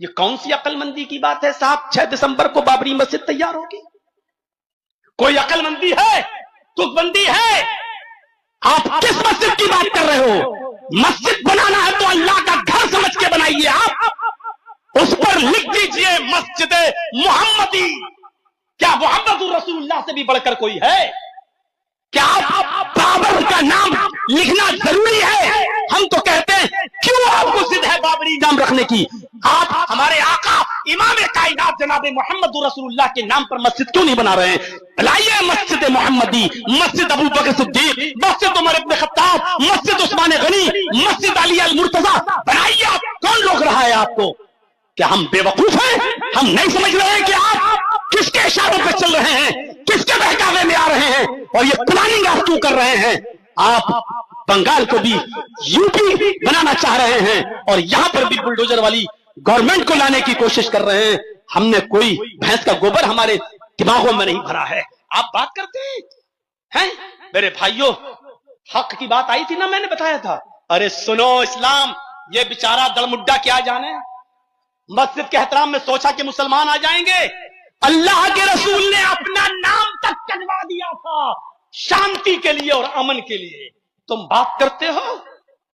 یہ کون سی عقل مندی کی بات ہے صاحب؟ 6 دسمبر کو بابری مسجد تیار ہوگی؟ کوئی عقل مندی ہے؟ تک بندی ہے؟ آپ کس مسجد کی بات کر رہے ہو؟ مسجد بنانا ہے تو اللہ کا گھر سمجھ کے بنائیے، آپ اس پر لکھ دیجئے مسجد محمدی۔ کیا محمد رسول اللہ سے بھی بڑھ کر کوئی ہے؟ کیا آپ بابر کا نام لکھنا ضروری ہے؟ ہم تو کہتے ہیں کیوں آپ کو ضد ہے بابری نام رکھنے کی؟ آپ ہمارے آقا امام کائنات جناب محمد رسول اللہ کے نام پر مسجد کیوں نہیں بنا رہے ہیں؟ بنائیے مسجد محمدی، مسجد ابو بکر صدیق، مسجد عمر ابن خطاب، مسجد عثمان غنی، مسجد علی المرتضی بنائیے۔ آپ کون روک رہا ہے آپ کو؟ کیا ہم بے وقوف ہیں؟ ہم نہیں سمجھ رہے ہیں کہ آپ کس کے اشاروں پہ چل رہے ہیں، کس کے بہکاوے میں آ رہے ہیں، اور یہ پلاننگ آپ کیوں کر رہے ہیں؟ آپ بنگال کو بھی یو پی بنانا چاہ رہے ہیں اور یہاں پر بھی بلڈوزر والی گورنمنٹ کو لانے کی کوشش کر رہے ہیں۔ ہم نے کوئی بھینس کا گوبر ہمارے دماغوں میں نہیں بھرا ہے۔ آپ بات کرتے ہیں میرے بھائیوں، حق کی بات آئی تھی نا، میں نے بتایا تھا۔ ارے سنو اسلام، یہ بیچارہ دڑمڈا کیا جانے، مسجد کے احترام میں سوچا کہ مسلمان آ جائیں گے، اللہ کے رسول نے اپنا نام تک کٹوا دیا تھا شانتی کے لیے اور امن کے لیے۔ تم بات کرتے ہو